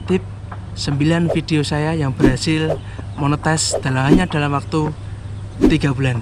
tip 9 video saya yang berhasil monetis hanya dalam waktu 3 bulan.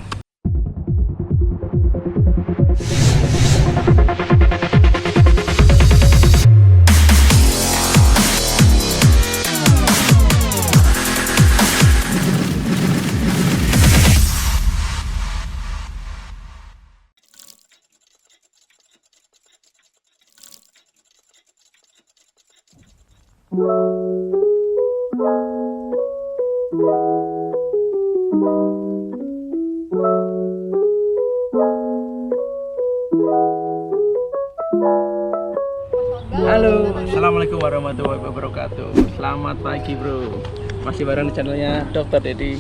Halo, assalamualaikum warahmatullahi wabarakatuh. Selamat pagi bro. Masih bareng di channelnya Dr. Dedi.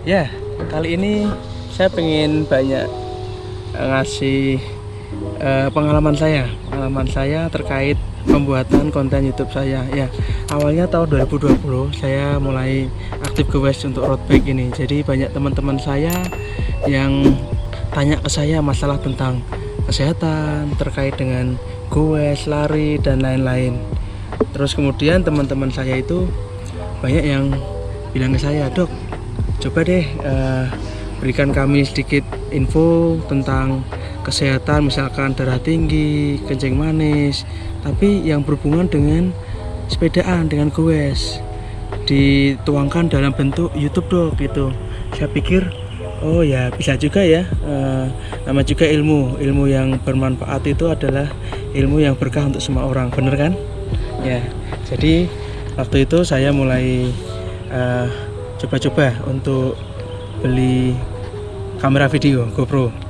Ya, kali ini saya pengen banyak ngasih pengalaman saya terkait pembuatan konten YouTube saya. Ya, awalnya tahun 2020 saya mulai aktif goes untuk road bike ini. Jadi banyak teman-teman saya yang tanya ke saya masalah tentang kesehatan terkait dengan goes, lari dan lain-lain. Terus kemudian teman-teman saya itu banyak yang bilang ke saya, "Dok, coba deh berikan kami sedikit info tentang kesehatan, misalkan darah tinggi, kencing manis, tapi yang berhubungan dengan sepedaan, dengan goes, dituangkan dalam bentuk YouTube dok," gitu. Saya pikir, oh ya bisa juga ya, nama juga ilmu yang bermanfaat itu adalah ilmu yang berkah untuk semua orang, bener kan? Ya, jadi waktu itu saya mulai coba-coba untuk beli kamera video GoPro.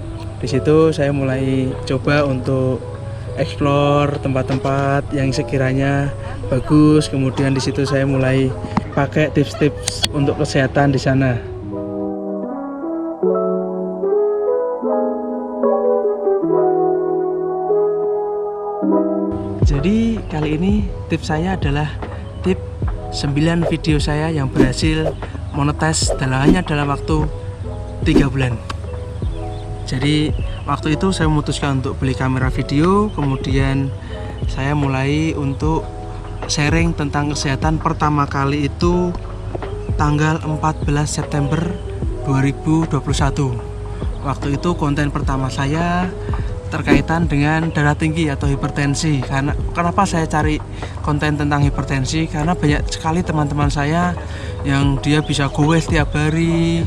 Di situ saya mulai coba untuk explore tempat-tempat yang sekiranya bagus. Kemudian di situ saya mulai pakai tips-tips untuk kesehatan di sana. Jadi kali ini tips saya adalah tip 9 video saya yang berhasil monetis hanya dalam waktu 3 bulan. Jadi waktu itu saya memutuskan untuk beli kamera video, kemudian saya mulai untuk sharing tentang kesehatan pertama kali itu tanggal 14 September 2021. Waktu itu konten pertama saya terkaitan dengan darah tinggi atau hipertensi. Kenapa saya cari konten tentang hipertensi? Karena banyak sekali teman-teman saya yang dia bisa goes tiap hari,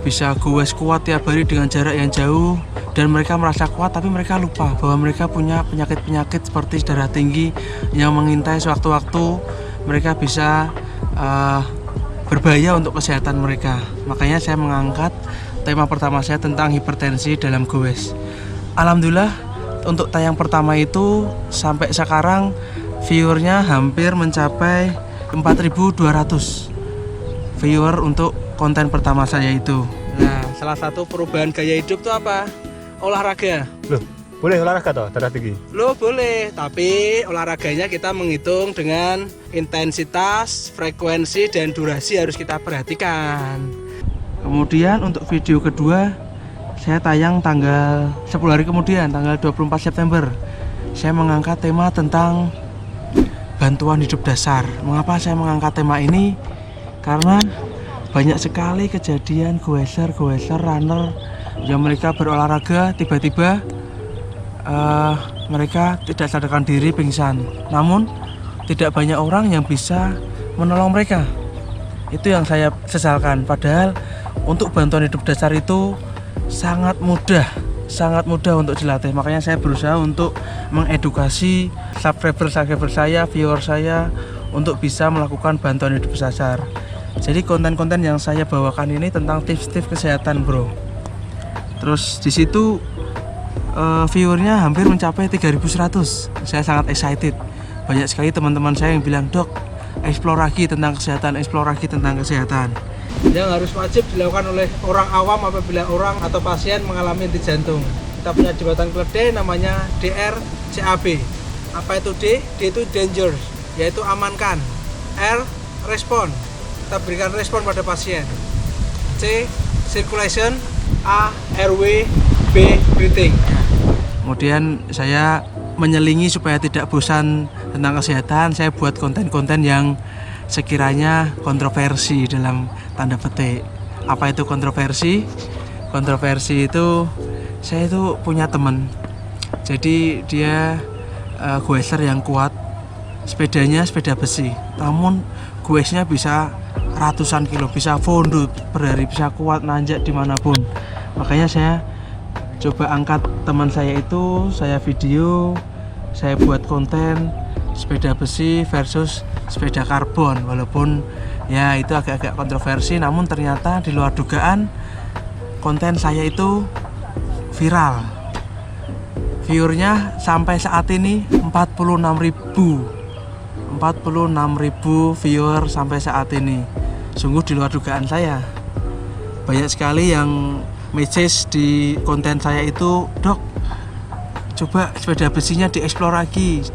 bisa goes kuat tiap hari dengan jarak yang jauh, dan mereka merasa kuat tapi mereka lupa bahwa mereka punya penyakit-penyakit seperti darah tinggi yang mengintai sewaktu-waktu. Mereka bisa berbahaya untuk kesehatan mereka. Makanya saya mengangkat tema pertama saya tentang hipertensi dalam goes. Alhamdulillah untuk tayang pertama itu sampai sekarang viewernya hampir mencapai 4.200 viewer untuk konten pertama saya itu. Nah, salah satu perubahan gaya hidup itu apa? Olahraga. Loh, boleh olahraga toh darah tinggi? Loh boleh, tapi olahraganya kita menghitung dengan intensitas, frekuensi, dan durasi harus kita perhatikan. Kemudian untuk video kedua saya tayang tanggal 10 hari kemudian, tanggal 24 September. Saya mengangkat tema tentang bantuan hidup dasar. Mengapa saya mengangkat tema ini? Karena banyak sekali kejadian goeser, runner yang mereka berolahraga tiba-tiba mereka tidak sadarkan diri, pingsan. Namun tidak banyak orang yang bisa menolong mereka. Itu yang saya sesalkan. Padahal untuk bantuan hidup dasar itu sangat mudah untuk dilatih. Makanya saya berusaha untuk mengedukasi subscriber saya, viewer saya untuk bisa melakukan bantuan hidup dasar. Jadi konten-konten yang saya bawakan ini tentang tips-tips kesehatan, bro. Terus di situ viewernya hampir mencapai 3.100. Saya sangat excited. Banyak sekali teman-teman saya yang bilang, "Dok, explore lagi tentang kesehatan." Yang harus wajib dilakukan oleh orang awam apabila orang atau pasien mengalami henti jantung. Kita punya jembatan keledai namanya DRCAB. Apa itu D? D itu danger, yaitu amankan. R, respon, kita berikan respon pada pasien. C, circulation. A, airway. B, breathing. Kemudian saya menyelingi supaya tidak bosan tentang kesehatan, saya buat konten-konten yang sekiranya kontroversi dalam tanda petik. Apa itu kontroversi? Kontroversi itu, saya itu punya teman. Jadi dia goeser yang kuat, sepedanya sepeda besi, namun goesnya bisa ratusan kilo, bisa fondo per hari, bisa kuat nanjak dimanapun. Makanya saya coba angkat teman saya itu, saya video, saya buat konten sepeda besi versus sepeda karbon. Walaupun ya itu agak-agak kontroversi, namun ternyata di luar dugaan konten saya itu viral. Viewernya sampai saat ini 46.000 viewer sampai saat ini. Sungguh di luar dugaan saya. Banyak sekali yang message di konten saya itu, "Dok, coba sepeda besinya dieksplor lagi,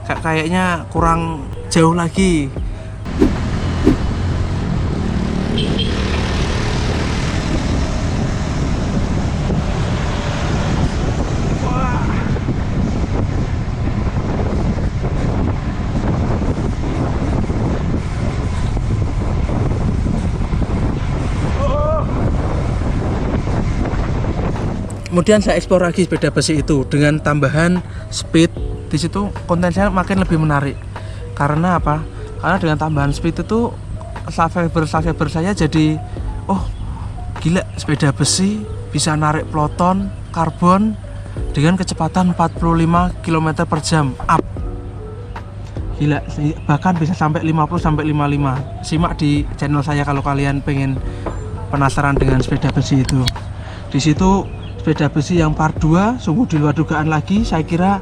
kayaknya kurang jauh lagi." Kemudian saya eksplor lagi sepeda besi itu dengan tambahan speed. Di situ konten saya makin lebih menarik. Karena apa? Karena dengan tambahan speed itu subscriber saya jadi, oh gila, sepeda besi bisa narik peloton karbon dengan kecepatan 45 km per jam up. Gila, bahkan bisa sampai 50-55. Simak di channel saya kalau kalian pengen penasaran dengan sepeda besi itu. Di situ sepeda besi yang part 2 sungguh di luar dugaan lagi. Saya kira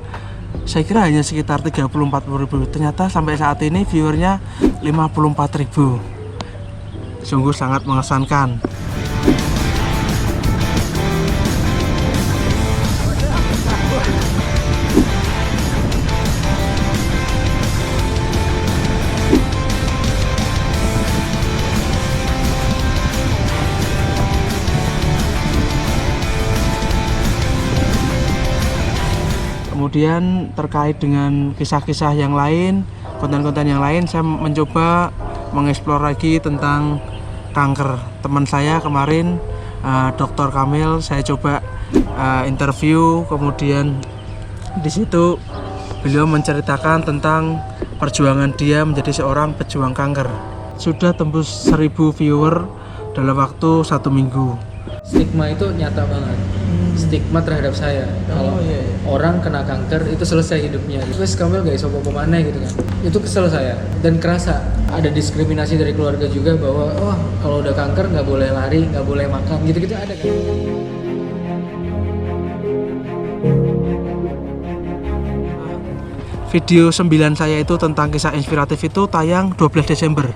hanya sekitar 30-40 ribu, ternyata sampai saat ini viewernya 54 ribu. Sungguh sangat mengesankan. Kemudian terkait dengan kisah-kisah yang lain, konten-konten yang lain, saya mencoba mengeksplor lagi tentang kanker. Teman saya kemarin, Dr. Kamil, saya coba interview, kemudian di situ beliau menceritakan tentang perjuangan dia menjadi seorang pejuang kanker. Sudah tembus 1000 viewer dalam waktu 1 minggu. Stigma itu nyata banget. Stigma terhadap saya kalau orang kena kanker itu selesai hidupnya. Wes Kamil gak iso apa mana gitu kan. Itu kesel saya dan kerasa ada diskriminasi dari keluarga juga bahwa kalau udah kanker nggak boleh lari, nggak boleh makan gitu-gitu ada kan. Video 9 saya itu tentang kisah inspiratif itu tayang 12 Desember,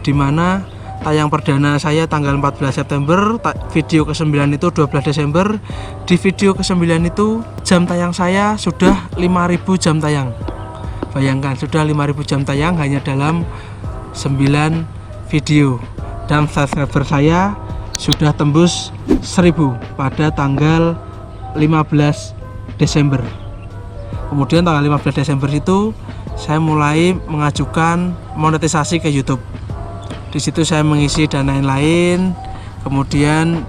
dimana tayang perdana saya tanggal 14 September, video ke-9 itu 12 Desember. Di video ke-9 itu jam tayang saya sudah 5.000 jam tayang. Bayangkan, sudah 5.000 jam tayang hanya dalam 9 video. Dan subscriber saya sudah tembus 1000 pada tanggal 15 Desember. Kemudian tanggal 15 Desember itu saya mulai mengajukan monetisasi ke YouTube. Di situ saya mengisi dan lain-lain. Kemudian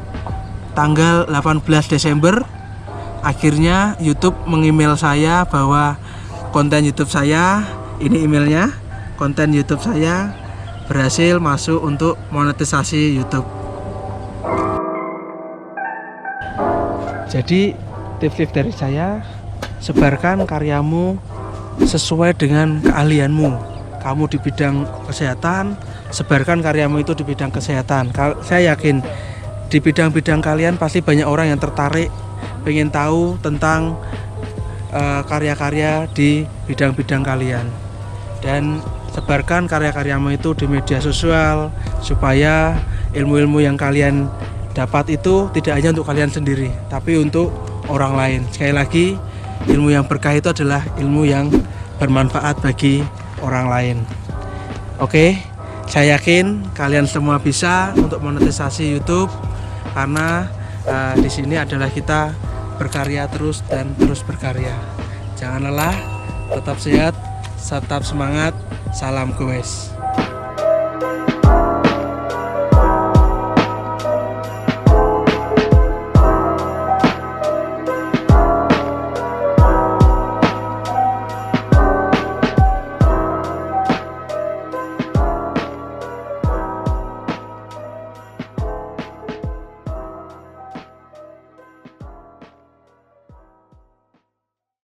tanggal 18 Desember akhirnya YouTube mengemail saya bahwa konten YouTube saya, ini emailnya, konten YouTube saya berhasil masuk untuk monetisasi YouTube. Jadi tips-tips dari saya, sebarkan karyamu sesuai dengan keahlianmu. Kamu di bidang kesehatan, sebarkan karyamu itu di bidang kesehatan. Saya yakin di bidang-bidang kalian pasti banyak orang yang tertarik, pengen tahu tentang karya-karya di bidang-bidang kalian. Dan sebarkan karya-karyamu itu di media sosial supaya ilmu-ilmu yang kalian dapat itu tidak hanya untuk kalian sendiri, tapi untuk orang lain. Sekali lagi, ilmu yang berkah itu adalah ilmu yang bermanfaat bagi orang lain. Oke, saya yakin kalian semua bisa untuk monetisasi YouTube karena di sini adalah kita berkarya terus dan terus berkarya. Jangan lelah, tetap sehat, tetap semangat. Salam goes.